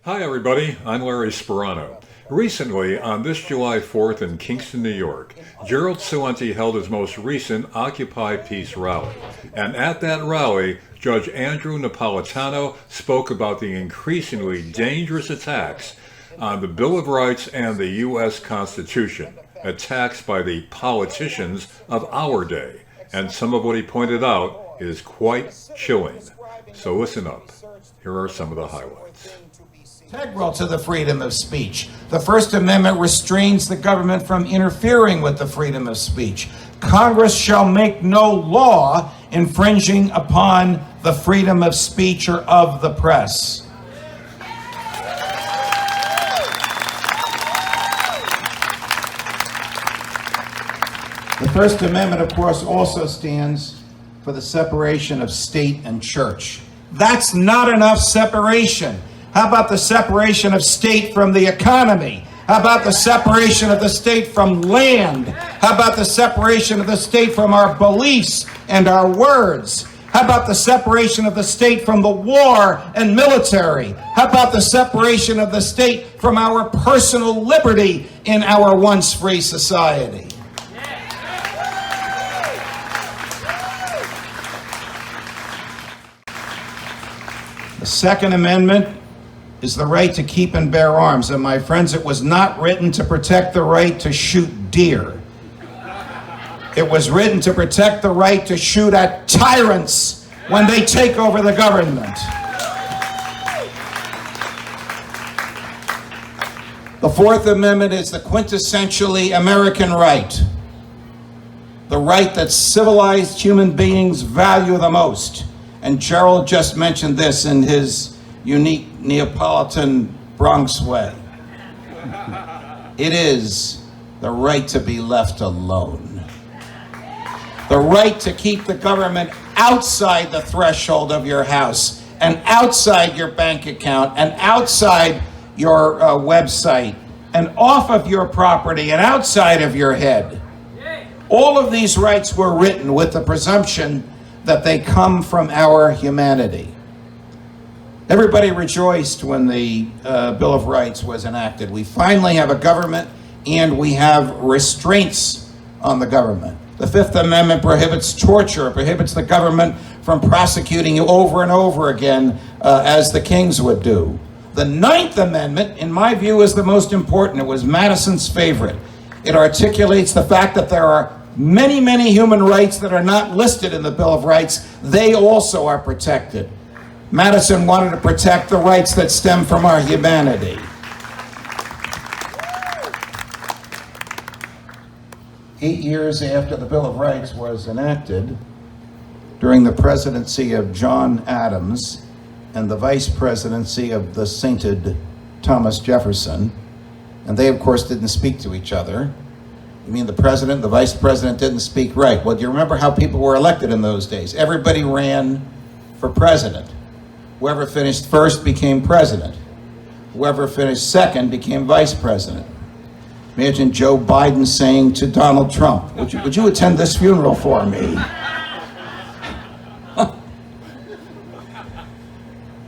Hi, everybody. I'm Larry Sparano. Recently, on this July 4th in Kingston, New York, Gerald Celente held his most recent Occupy Peace rally. And at that rally, Judge Andrew Napolitano spoke about the increasingly dangerous attacks on the Bill of Rights and the U.S. Constitution, attacks by the politicians of our day. And some of what he pointed out is quite chilling. So listen up. Here are some of the highlights. Integral to the freedom of speech. The First Amendment restrains the government from interfering with the freedom of speech. Congress shall make no law infringing upon the freedom of speech or of the press. The First Amendment, of course, also stands for the separation of state and church. That's not enough separation. How about the separation of state from the economy? How about the separation of the state from land? How about the separation of the state from our beliefs and our words? How about the separation of the state from the war and military? How about the separation of the state from our personal liberty in our once free society? The Second Amendment is the right to keep and bear arms. And my friends, it was not written to protect the right to shoot deer. It was written to protect the right to shoot at tyrants when they take over the government. The Fourth Amendment is the quintessentially American right. The right that civilized human beings value the most. And Gerald just mentioned this in his unique Neapolitan Bronx way. It is the right to be left alone. The right to keep the government outside the threshold of your house and outside your bank account and outside your website and off of your property and outside of your head. All of these rights were written with the presumption that they come from our humanity. Everybody rejoiced when the Bill of Rights was enacted. We finally have a government and we have restraints on the government. The Fifth Amendment prohibits torture. It prohibits the government from prosecuting you over and over again as the kings would do. The Ninth Amendment, in my view, is the most important. It was Madison's favorite. It articulates the fact that there are many, many human rights that are not listed in the Bill of Rights. They also are protected. Madison wanted to protect the rights that stem from our humanity. 8 years after the Bill of Rights was enacted, during the presidency of John Adams and the vice presidency of the sainted Thomas Jefferson, and they, of course, didn't speak to each other. You mean the president, the vice president didn't speak right? Well, do you remember how people were elected in those days? Everybody ran for president. Whoever finished first became president. Whoever finished second became vice president. Imagine Joe Biden saying to Donald Trump, would you attend this funeral for me?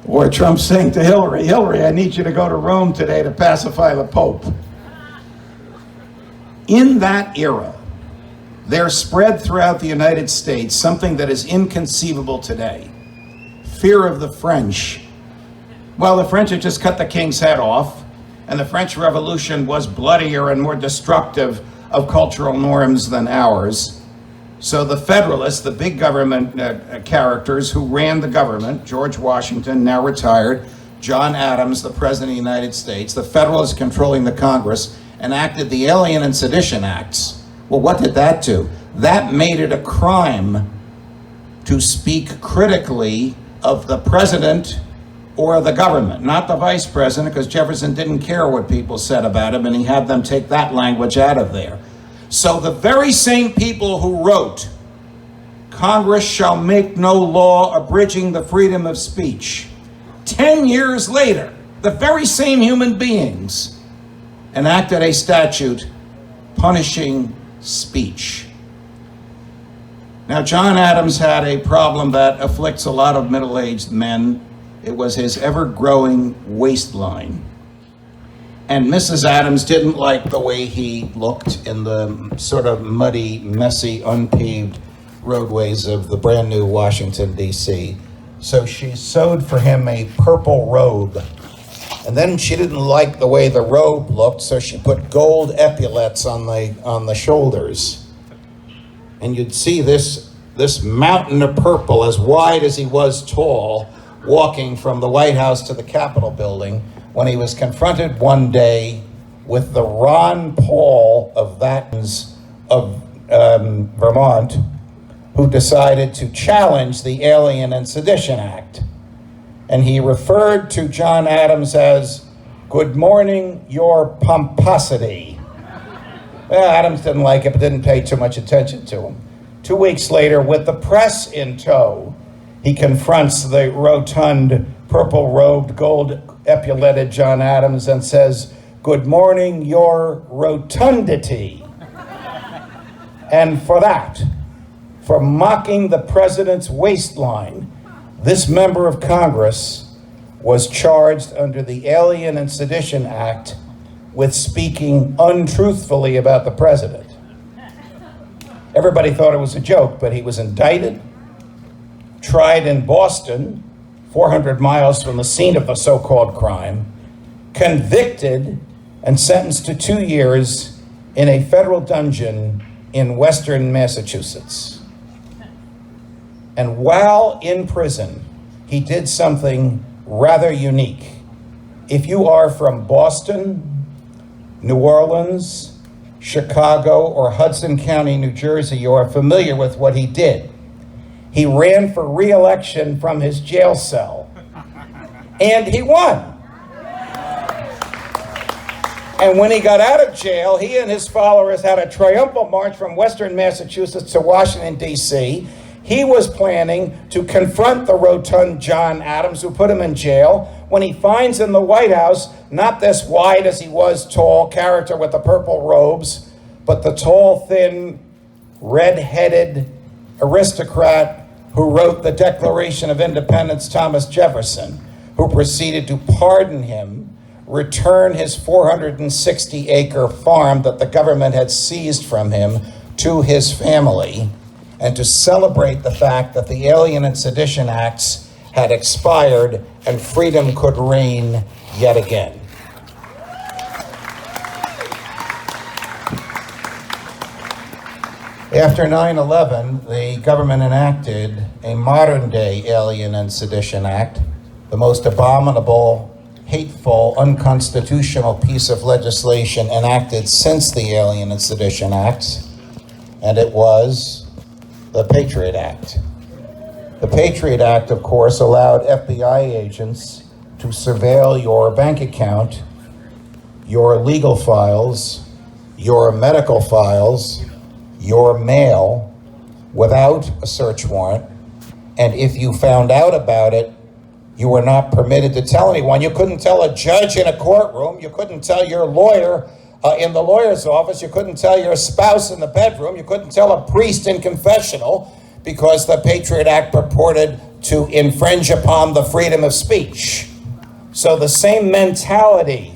Or Trump saying to Hillary, I need you to go to Rome today to pacify the Pope. In that era, there spread throughout the United States something that is inconceivable today. Fear of the French. Well, the French had just cut the king's head off, and the French Revolution was bloodier and more destructive of cultural norms than ours. So the Federalists, the big government characters who ran the government, George Washington, now retired, John Adams, the President of the United States, the Federalists controlling the Congress, enacted the Alien and Sedition Acts. Well, what did that do? That made it a crime to speak critically of the president or the government, not the vice president, because Jefferson didn't care what people said about him, and he had them take that language out of there. So the very same people who wrote, Congress shall make no law abridging the freedom of speech, 10 years later, the very same human beings enacted a statute punishing speech. Now, John Adams had a problem that afflicts a lot of middle-aged men, It was his ever-growing waistline. And Mrs. Adams didn't like the way he looked in the sort of muddy, messy, unpaved roadways of the brand new Washington, D.C. So she sewed for him a purple robe. And then she didn't like the way the robe looked, so she put gold epaulets on the shoulders. And you'd see this mountain of purple, as wide as he was tall, walking from the White House to the Capitol building, when he was confronted one day with the Ron Paul of Vermont, who decided to challenge the Alien and Sedition Act. And he referred to John Adams as, "Good morning, your pomposity." Well, Adams didn't like it, but didn't pay too much attention to him. 2 weeks later, with the press in tow, he confronts the rotund, purple-robed, gold-epauletted John Adams and says, "Good morning, your rotundity." And for that, for mocking the president's waistline, this member of Congress was charged under the Alien and Sedition Act with speaking untruthfully about the president. Everybody thought it was a joke, but he was indicted, tried in Boston, 400 miles from the scene of the so-called crime, convicted, and sentenced to 2 years in a federal dungeon in western Massachusetts. And while in prison, he did something rather unique. If you are from Boston, New Orleans, Chicago, or Hudson County, New Jersey, you are familiar with what he did. He ran for re-election from his jail cell, and he won. And when he got out of jail, he and his followers had a triumphal march from western Massachusetts to Washington, D.C. He was planning to confront the rotund John Adams, who put him in jail, when he finds in the White House not this wide as he was tall character with the purple robes, but the tall, thin, red-headed aristocrat who wrote the Declaration of Independence, Thomas Jefferson, who proceeded to pardon him, return his 460-acre farm that the government had seized from him to his family, and to celebrate the fact that the Alien and Sedition Acts had expired and freedom could reign yet again. After 9/11, the government enacted a modern-day Alien and Sedition Act, the most abominable, hateful, unconstitutional piece of legislation enacted since the Alien and Sedition Acts, and it was the Patriot Act. The Patriot Act, of course, allowed FBI agents to surveil your bank account, your legal files, your medical files, your mail, without a search warrant. And if you found out about it, you were not permitted to tell anyone. You couldn't tell a judge in a courtroom. You couldn't tell your lawyer in the lawyer's office. You couldn't tell your spouse in the bedroom. You couldn't tell a priest in confessional, because the Patriot Act purported to infringe upon the freedom of speech. So the same mentality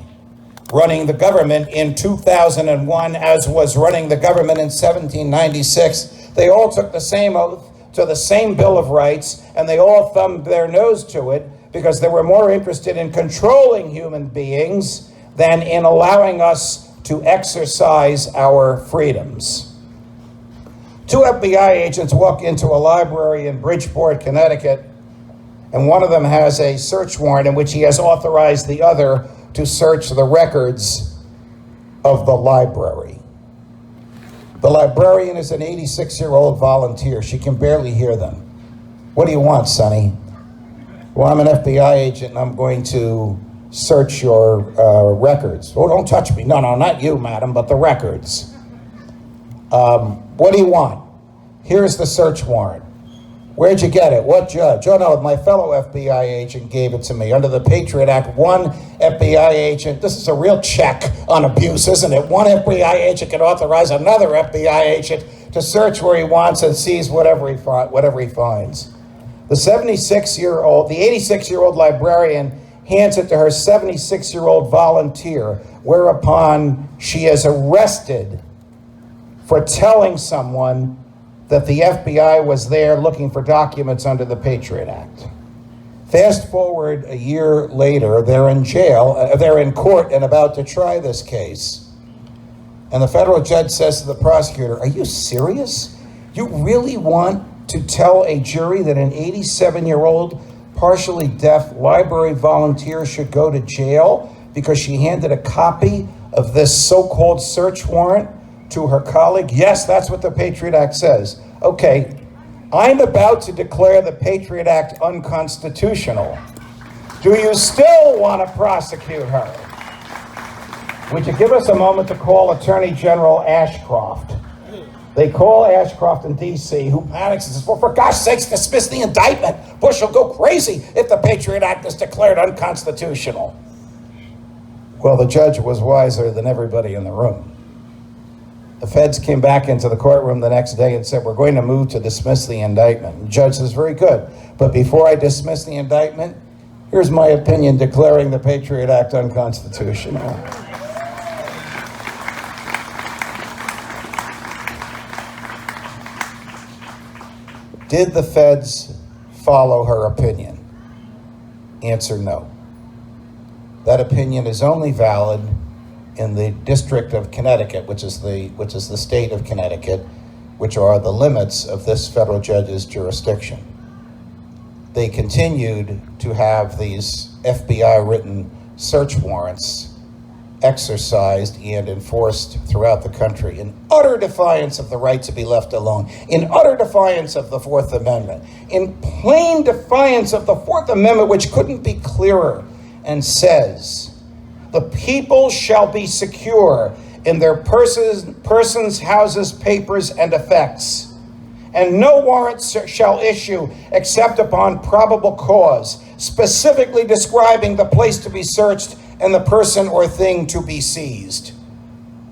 running the government in 2001 as was running the government in 1796, they all took the same oath to the same Bill of Rights, and they all thumbed their nose to it because they were more interested in controlling human beings than in allowing us to exercise our freedoms. 2 FBI agents walk into a library in Bridgeport, Connecticut, and one of them has a search warrant in which he has authorized the other to search the records of the library. The librarian is an 86-year-old volunteer. She can barely hear them. "What do you want, Sonny?" "Well, I'm an FBI agent and I'm going to search your records." "Oh, don't touch me." "No, not you, madam, but the records." "What do you want?" "Here's the search warrant." "Where'd you get it? What judge?" "Oh, no, my fellow FBI agent gave it to me. Under the Patriot Act, one FBI agent, this is a real check on abuse, isn't it? One FBI agent can authorize another FBI agent to search where he wants and seize whatever he finds. The 86-year-old librarian hands it to her 76-year-old volunteer, whereupon she is arrested for telling someone that the FBI was there looking for documents under the Patriot Act. Fast forward a year later, they're in jail, they're in court and about to try this case. And the federal judge says to the prosecutor, "Are you serious? You really want to tell a jury that an 87-year-old partially deaf library volunteer should go to jail because she handed a copy of this so-called search warrant to her colleague?" Yes, that's what the Patriot Act says. Okay, I'm about to declare the Patriot Act unconstitutional. Do you still want to prosecute her? Would you give us a moment to call Attorney General Ashcroft? They call Ashcroft in D.C., who panics and says, "Well, for gosh sakes, dismiss the indictment. Bush will go crazy if the Patriot Act is declared unconstitutional." Well, the judge was wiser than everybody in the room. The feds came back into the courtroom the next day and said, "We're going to move to dismiss the indictment." The judge says, "Very good. But before I dismiss the indictment, here's my opinion declaring the Patriot Act unconstitutional." Did the feds follow her opinion? Answer, no. That opinion is only valid in the District of Connecticut, which is the state of Connecticut, which are the limits of this federal judge's jurisdiction. They continued to have these FBI-written search warrants exercised and enforced throughout the country in utter defiance of the right to be left alone, in utter defiance of the Fourth Amendment, in plain defiance of the Fourth Amendment, which couldn't be clearer, and says, "The people shall be secure in their persons, houses, papers, and effects, and no warrant shall issue except upon probable cause, specifically describing the place to be searched and the person or thing to be seized."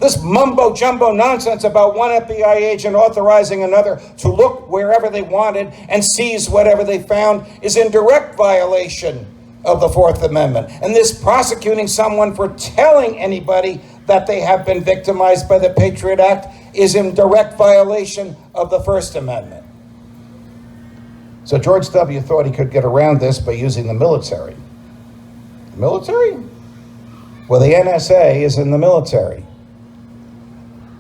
This mumbo-jumbo nonsense about one FBI agent authorizing another to look wherever they wanted and seize whatever they found is in direct violation of the Fourth Amendment. And this prosecuting someone for telling anybody that they have been victimized by the Patriot Act is in direct violation of the First Amendment. So George W. thought he could get around this by using the military. The military? Well, the NSA is in the military.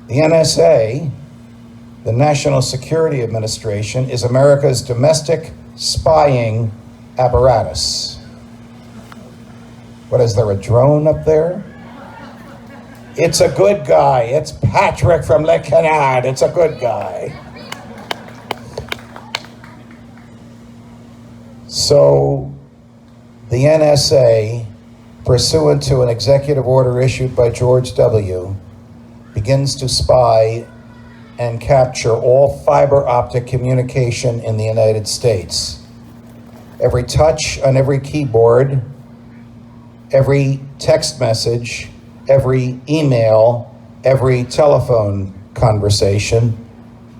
The NSA, the National Security Administration, is America's domestic spying apparatus. What, is there a drone up there? It's a good guy. It's Patrick from Le Canard. It's a good guy. So the NSA, pursuant to an executive order issued by George W., begins to spy and capture all fiber optic communication in the United States. Every touch on every keyboard, every text message, every email, every telephone conversation,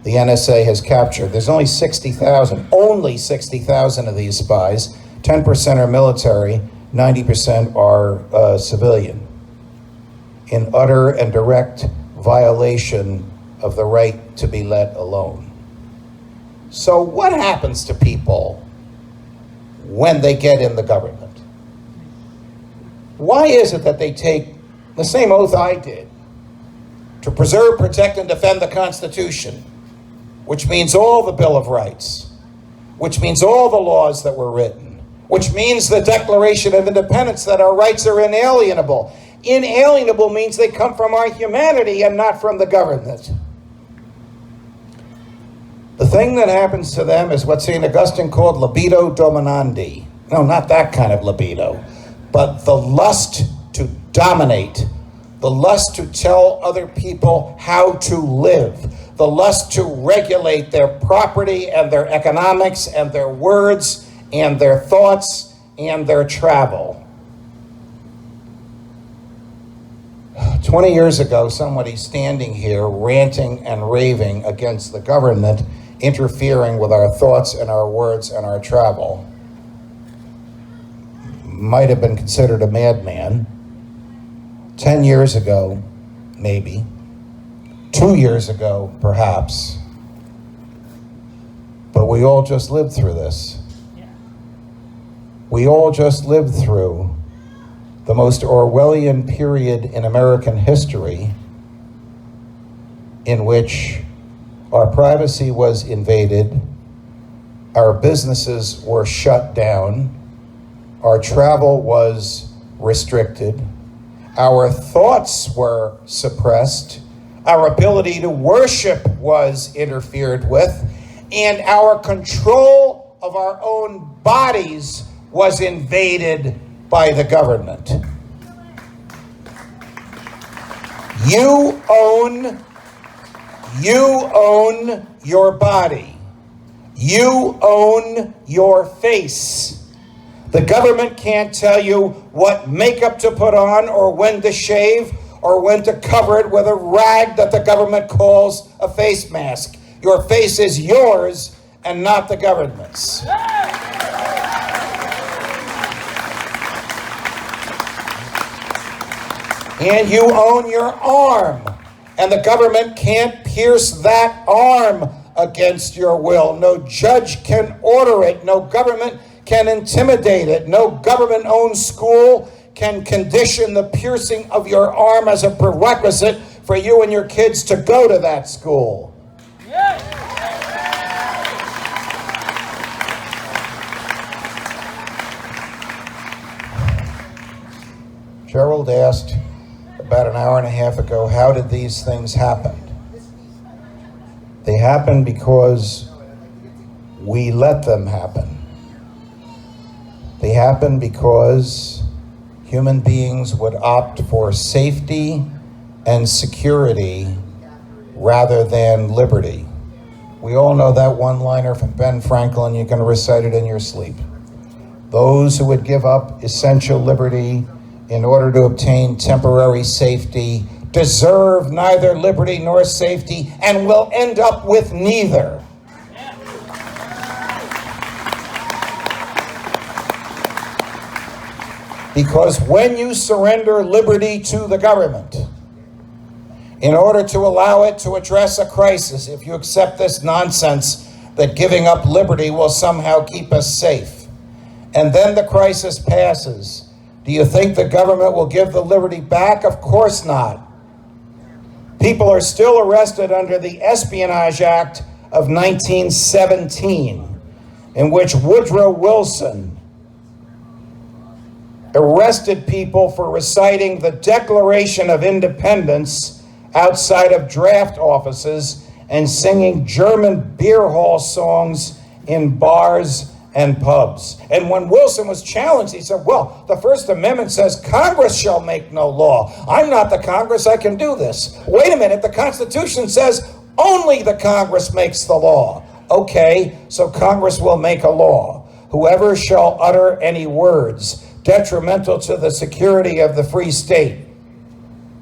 the NSA has captured. There's only 60,000 of these spies. 10% are military, 90% are civilian, in utter and direct violation of the right to be let alone. So what happens to people when they get in the government? Why is it that they take the same oath I did to preserve, protect, and defend the Constitution, which means all the Bill of Rights, which means all the laws that were written, which means the Declaration of Independence, that our rights are inalienable. Inalienable means they come from our humanity and not from the government. The thing that happens to them is what St. Augustine called libido dominandi. No, not that kind of libido, but the lust to dominate, the lust to tell other people how to live, the lust to regulate their property and their economics and their words and their thoughts and their travel. 20 years ago, somebody standing here ranting and raving against the government interfering with our thoughts and our words and our travel might have been considered a madman 10 years ago, maybe, 2 years ago, perhaps, but we all just lived through this. We all just lived through the most Orwellian period in American history in which our privacy was invaded, our businesses were shut down, our travel was restricted, our thoughts were suppressed, our ability to worship was interfered with, and our control of our own bodies was invaded by the government. You own your body. You own your face. The government can't tell you what makeup to put on or when to shave or when to cover it with a rag that the government calls a face mask. Your face is yours and not the government's. And you own your arm, and the government can't pierce that arm against your will. No judge can order it. No government can intimidate it. No government-owned school can condition the piercing of your arm as a prerequisite for you and your kids to go to that school. Gerald asked about an hour and a half ago, how did these things happen? They happened because we let them happen. They happened because human beings would opt for safety and security rather than liberty. We all know that one-liner from Ben Franklin. You can recite it in your sleep. Those who would give up essential liberty in order to obtain temporary safety deserve neither liberty nor safety and will end up with neither. Because when you surrender liberty to the government, in order to allow it to address a crisis, if you accept this nonsense that giving up liberty will somehow keep us safe, and then the crisis passes, do you think the government will give the liberty back? Of course not. People are still arrested under the Espionage Act of 1917, in which Woodrow Wilson arrested people for reciting the Declaration of Independence outside of draft offices and singing German beer hall songs in bars and pubs. And when Wilson was challenged, he said, well, the First Amendment says Congress shall make no law. I'm not the Congress, I can do this. Wait a minute, the Constitution says only the Congress makes the law. Okay, so Congress will make a law. Whoever shall utter any words detrimental to the security of the free state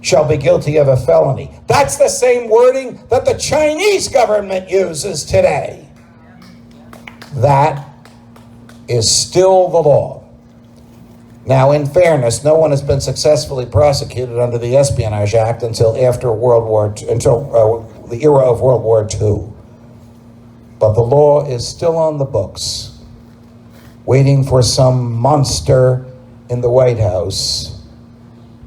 shall be guilty of a felony. That's the same wording that the Chinese government uses today. That is still the law. Now, in fairness, no one has been successfully prosecuted under the Espionage Act until after the era of World War II. But the law is still on the books, waiting for some monster in the White House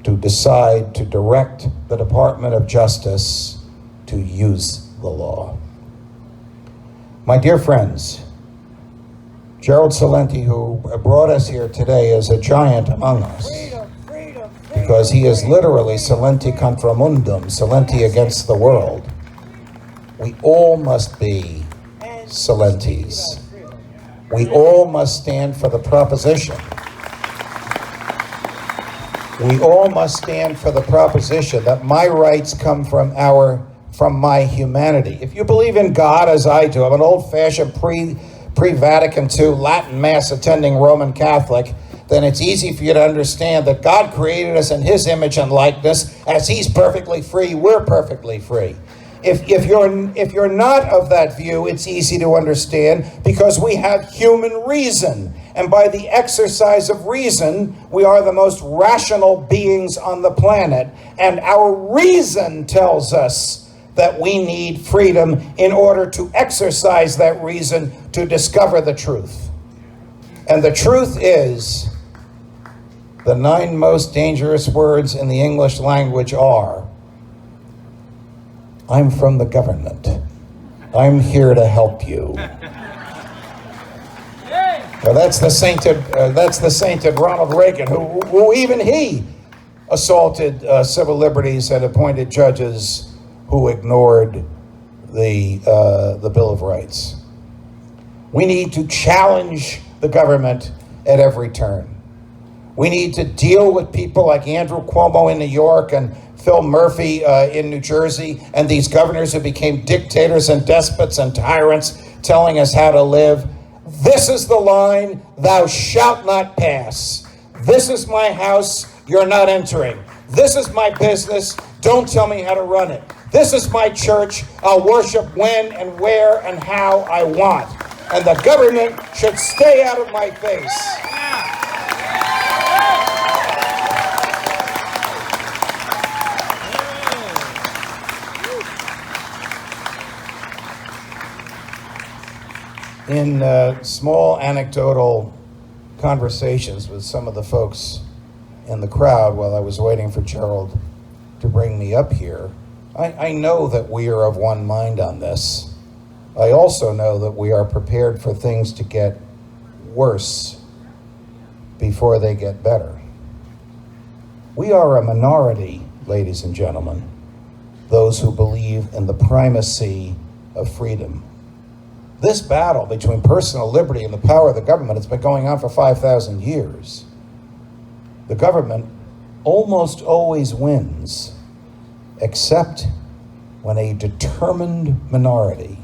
to decide to direct the Department of Justice to use the law. My dear friends, Gerald Celente, who brought us here today, is a giant among us, because he is literally Celente contra mundum, Celente against the world. We all must be Celentes. We all must stand for the proposition. We all must stand for the proposition that my rights come from my humanity. If you believe in God, as I do, I'm an old-fashioned pre-Vatican II Latin Mass attending Roman Catholic, then it's easy for you to understand that God created us in his image and likeness. As he's perfectly free, we're perfectly free. If you're not of that view, it's easy to understand because we have human reason. And by the exercise of reason, we are the most rational beings on the planet. And our reason tells us that we need freedom in order to exercise that reason to discover the truth. And the truth is, the 9 most dangerous words in the English language are, I'm from the government. I'm here to help you. Well, that's the sainted Ronald Reagan, who even he assaulted civil liberties and appointed judges who ignored the Bill of Rights. We need to challenge the government at every turn. We need to deal with people like Andrew Cuomo in New York and Phil Murphy in New Jersey, and these governors who became dictators and despots and tyrants telling us how to live. This is the line, thou shalt not pass. This is my house, you're not entering. This is my business, don't tell me how to run it. This is my church, I'll worship when and where and how I want. And the government should stay out of my face. In small anecdotal conversations with some of the folks in the crowd while I was waiting for Gerald to bring me up here, I know that we are of one mind on this. I also know that we are prepared for things to get worse before they get better. We are a minority, ladies and gentlemen, those who believe in the primacy of freedom. This battle between personal liberty and the power of the government has been going on for 5,000 years. The government almost always wins, except when a determined minority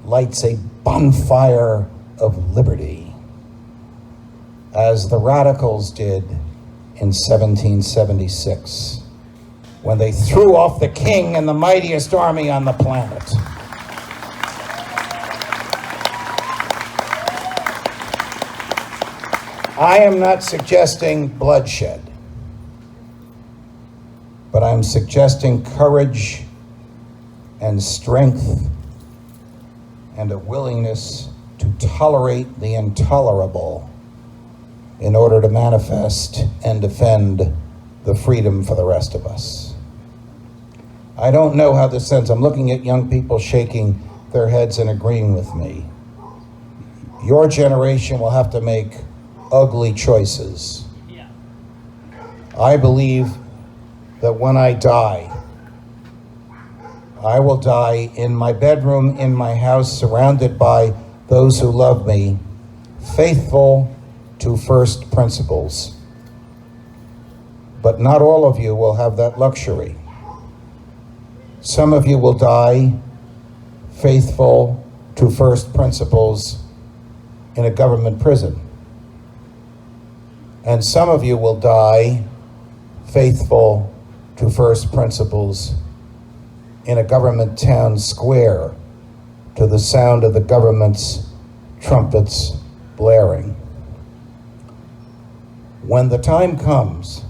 lights a bonfire of liberty, as the radicals did in 1776, when they threw off the king and the mightiest army on the planet. I am not suggesting bloodshed, but I'm suggesting courage and strength and a willingness to tolerate the intolerable in order to manifest and defend the freedom for the rest of us. I don't know how this ends. I'm looking at young people shaking their heads and agreeing with me. Your generation will have to make ugly choices. Yeah. I believe that when I die, I will die in my bedroom, in my house, surrounded by those who love me, faithful to first principles. But not all of you will have that luxury. Some of you will die faithful to first principles in a government prison. And some of you will die faithful to first principles in a government town square to the sound of the government's trumpets blaring. When the time comes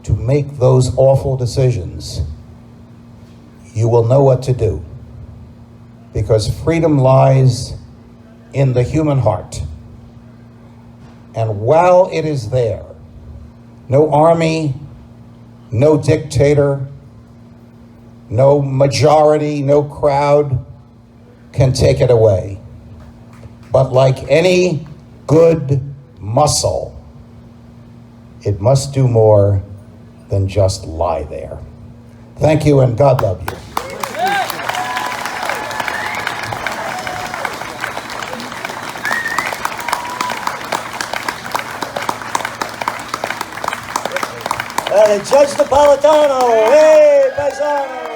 to make those awful decisions, you will know what to do, because freedom lies in the human heart. And while it is there, no army, no dictator, no majority, no crowd can take it away. But like any good muscle, it must do more than just lie there. Thank you, and God love you. Judge Napolitano, hey, paisano.